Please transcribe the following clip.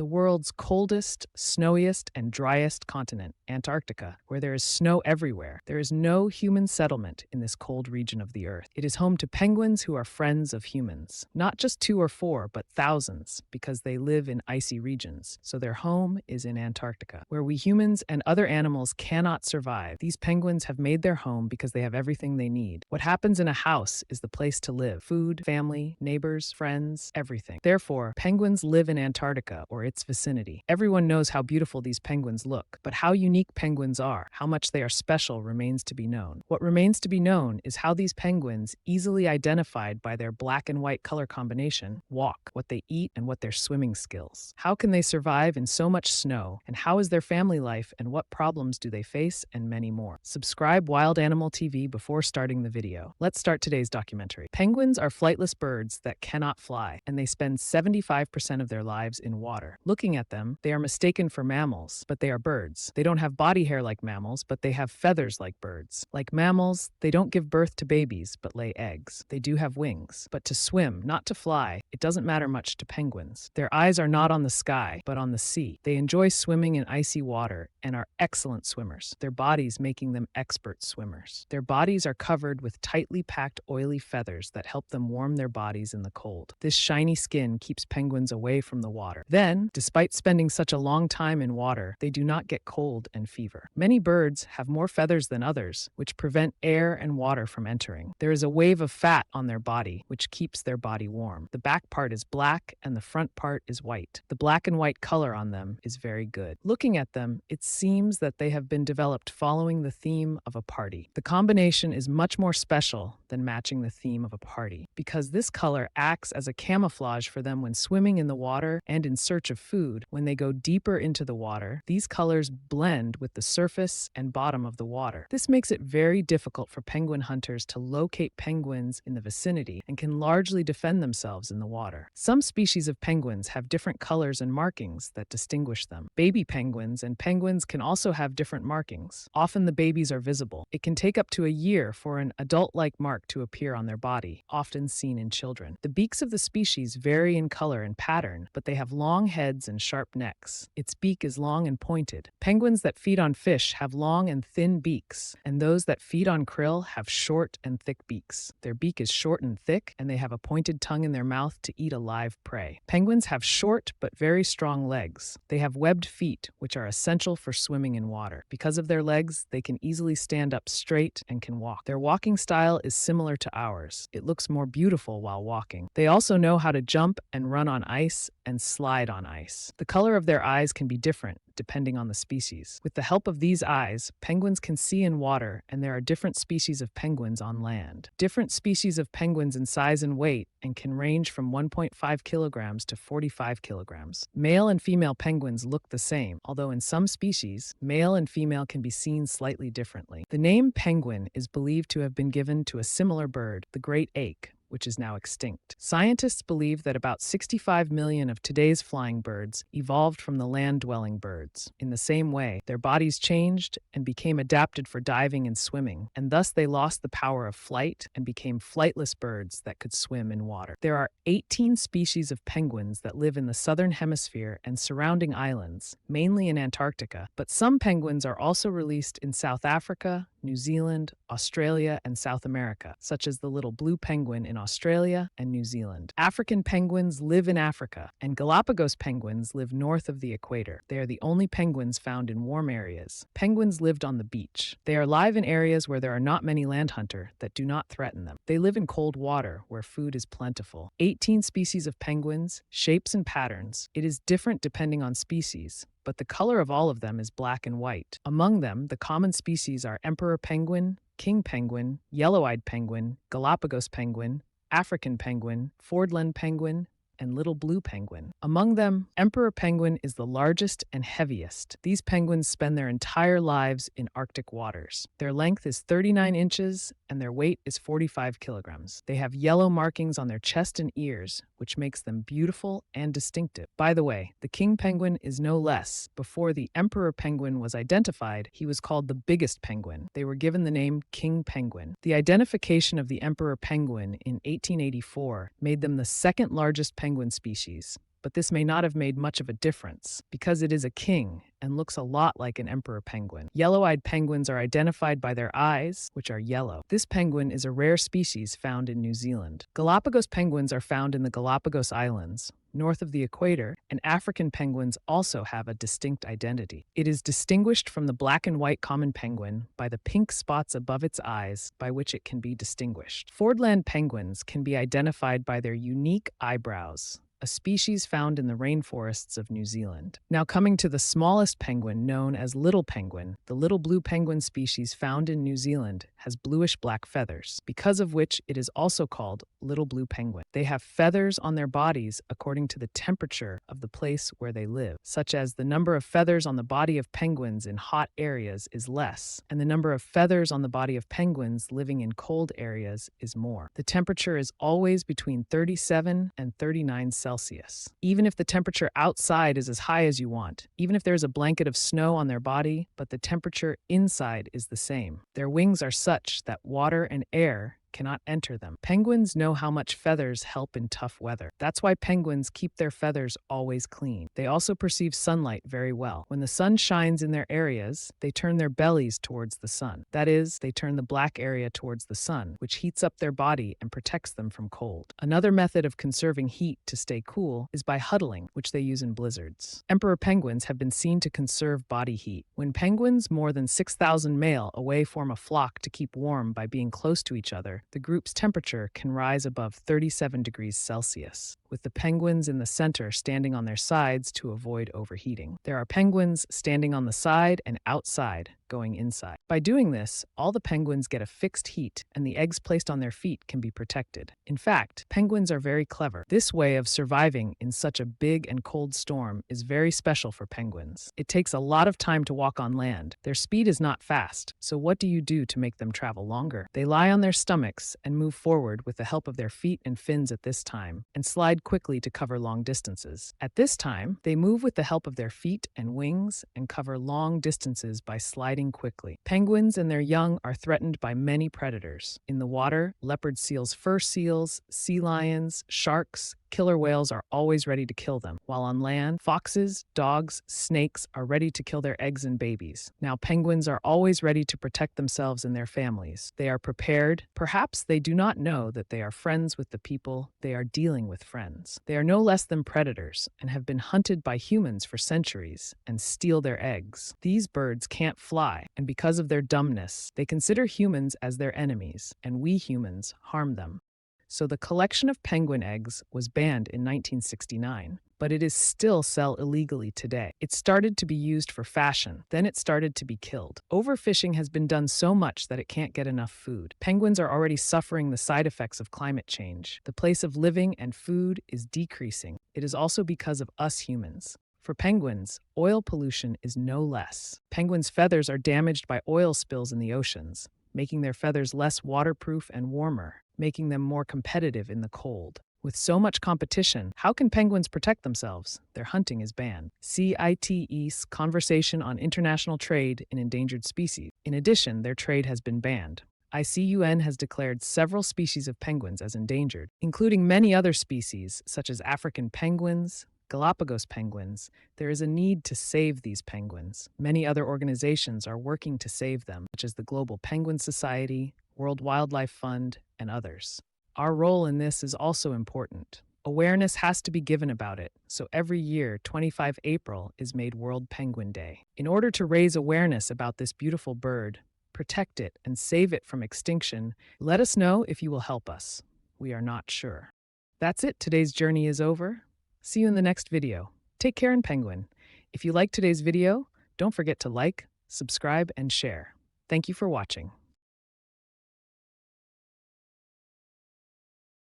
the world's coldest, snowiest, and driest continent, Antarctica, where there is snow everywhere. There is no human settlement in this cold region of the Earth. It is home to penguins who are friends of humans. Not just 2 or 4, but thousands, because they live in icy regions. So their home is in Antarctica, where we humans and other animals cannot survive. These penguins have made their home because they have everything they need. What happens in a house is the place to live. Food, family, neighbors, friends, everything. Therefore, penguins live in Antarctica or its vicinity. Everyone knows how beautiful these penguins look, but how unique penguins are, how much they are special remains to be known. What remains to be known is how these penguins, easily identified by their black and white color combination, walk, what they eat, and what their swimming skills. How can they survive in so much snow, and how is their family life, and what problems do they face, and many more. Subscribe Wild Animal TV before starting the video. Let's start today's documentary. Penguins are flightless birds that cannot fly, and they spend 75% of their lives in water. Looking at them, they are mistaken for mammals, but they are birds. They don't have body hair like mammals, but they have feathers like birds. Like mammals, they don't give birth to babies, but lay eggs. They do have wings, but to swim, not to fly, it doesn't matter much to penguins. Their eyes are not on the sky, but on the sea. They enjoy swimming in icy water and are excellent swimmers, their bodies making them expert swimmers. Their bodies are covered with tightly packed oily feathers that help them warm their bodies in the cold. This shiny skin keeps penguins away from the water. Then, despite spending such a long time in water, they do not get cold and fever. Many birds have more feathers than others, which prevent air and water from entering. There is a wave of fat on their body, which keeps their body warm. The back part is black and the front part is white. The black and white color on them is very good. Looking at them, it seems that they have been developed following the theme of a party. The combination is much more special than matching the theme of a party, because this color acts as a camouflage for them when swimming in the water and in search of food. When they go deeper into the water, these colors blend with the surface and bottom of the water. This makes it very difficult for penguin hunters to locate penguins in the vicinity and can largely defend themselves in the water. Some species of penguins have different colors and markings that distinguish them. Baby penguins and penguins can also have different markings. Often the babies are visible. It can take up to a year for an adult-like mark to appear on their body, often seen in children. The beaks of the species vary in color and pattern, but they have long heads and sharp necks. Its beak is long and pointed. Penguins that feed on fish have long and thin beaks, and those that feed on krill have short and thick beaks. Their beak is short and thick, and they have a pointed tongue in their mouth to eat a live prey. Penguins have short but very strong legs. They have webbed feet, which are essential for swimming in water. Because of their legs, they can easily stand up straight and can walk. Their walking style is similar to ours. It looks more beautiful while walking. They also know how to jump and run on ice and slide on ice. The color of their eyes can be different depending on the species. With the help of these eyes, penguins can see in water, and there are different species of penguins on land. Different species of penguins in size and weight and can range from 1.5 kilograms to 45 kilograms. Male and female penguins look the same, although in some species, male and female can be seen slightly differently. The name penguin is believed to have been given to a similar bird, the great auk, which is now extinct. Scientists believe that about 65 million of today's flying birds evolved from the land-dwelling birds. In the same way, their bodies changed and became adapted for diving and swimming, and thus they lost the power of flight and became flightless birds that could swim in water. There are 18 species of penguins that live in the southern hemisphere and surrounding islands, mainly in Antarctica, but some penguins are also released in South Africa, New Zealand, Australia, and South America, such as the little blue penguin in Australia and New Zealand. African penguins live in Africa, and Galapagos penguins live north of the equator. They are the only penguins found in warm areas. Penguins lived on the beach. They are live in areas where there are not many land hunters that do not threaten them. They live in cold water where food is plentiful. 18 species of penguins, shapes and patterns. It is different depending on species, but the color of all of them is black and white. Among them, the common species are emperor penguin, king penguin, yellow-eyed penguin, Galapagos penguin, African penguin, Fiordland penguin, and little blue penguin. Among them, emperor penguin is the largest and heaviest. These penguins spend their entire lives in Arctic waters. Their length is 39 inches and their weight is 45 kilograms. They have yellow markings on their chest and ears, which makes them beautiful and distinctive. By the way, the king penguin is no less. Before the emperor penguin was identified, he was called the biggest penguin. They were given the name king penguin. The identification of the emperor penguin in 1884 made them the second largest penguin species, but this may not have made much of a difference because it is a king and looks a lot like an emperor penguin. Yellow-eyed penguins are identified by their eyes, which are yellow. This penguin is a rare species found in New Zealand. Galapagos penguins are found in the Galapagos Islands, north of the equator, and African penguins also have a distinct identity. It is distinguished from the black and white common penguin by the pink spots above its eyes by which it can be distinguished. Fiordland penguins can be identified by their unique eyebrows, a species found in the rainforests of New Zealand. Now coming to the smallest penguin, known as little penguin, the little blue penguin species found in New Zealand has bluish-black feathers, because of which it is also called little blue penguin. They have feathers on their bodies according to the temperature of the place where they live, such as the number of feathers on the body of penguins in hot areas is less, and the number of feathers on the body of penguins living in cold areas is more. The temperature is always between 37 and 39 Celsius. Even if the temperature outside is as high as you want, even if there's a blanket of snow on their body, but the temperature inside is the same. Their wings are such that water and air cannot enter them. Penguins know how much feathers help in tough weather. That's why penguins keep their feathers always clean. They also perceive sunlight very well. When the sun shines in their areas, they turn their bellies towards the sun. That is, they turn the black area towards the sun, which heats up their body and protects them from cold. Another method of conserving heat to stay cool is by huddling, which they use in blizzards. Emperor penguins have been seen to conserve body heat. When penguins more than 6,000 male away form a flock to keep warm by being close to each other, the group's temperature can rise above 37 degrees Celsius, with the penguins in the center standing on their sides to avoid overheating. There are penguins standing on the side and outside, going inside. By doing this, all the penguins get a fixed heat, and the eggs placed on their feet can be protected. In fact, penguins are very clever. This way of surviving in such a big and cold storm is very special for penguins. It takes a lot of time to walk on land. Their speed is not fast, so what do you do to make them travel longer? They lie on their stomachs and move forward with the help of their feet and fins at this time, and slide quickly to cover long distances. At this time, they move with the help of their feet and wings and cover long distances by sliding quickly. Penguins and their young are threatened by many predators. In the water, leopard seals, fur seals, sea lions, sharks, killer whales are always ready to kill them, while on land, foxes, dogs, snakes are ready to kill their eggs and babies. Now, penguins are always ready to protect themselves and their families. They are prepared. Perhaps they do not know that they are friends with the people they are dealing with friends. They are no less than predators and have been hunted by humans for centuries and steal their eggs. These birds can't fly, and because of their dumbness, they consider humans as their enemies, and we humans harm them. So the collection of penguin eggs was banned in 1969, but it is still sold illegally today. It started to be used for fashion, then it started to be killed. Overfishing has been done so much that it can't get enough food. Penguins are already suffering the side effects of climate change. The place of living and food is decreasing. It is also because of us humans. For penguins, oil pollution is no less. Penguins' feathers are damaged by oil spills in the oceans, making their feathers less waterproof and warmer, making them more competitive in the cold. With so much competition, how can penguins protect themselves? Their hunting is banned. CITES Conversation on International Trade in Endangered Species. In addition, their trade has been banned. ICUN has declared several species of penguins as endangered, including many other species such as African penguins, Galapagos penguins. There is a need to save these penguins. Many other organizations are working to save them, such as the Global Penguin Society, World Wildlife Fund, and others. Our role in this is also important. Awareness has to be given about it, so every year, 25 April is made World Penguin Day. In order to raise awareness about this beautiful bird, protect it, and save it from extinction, let us know if you will help us. We are not sure. That's it. Today's journey is over. See you in the next video. Take care in Penguin. If you liked today's video, don't forget to like, subscribe, and share. Thank you for watching.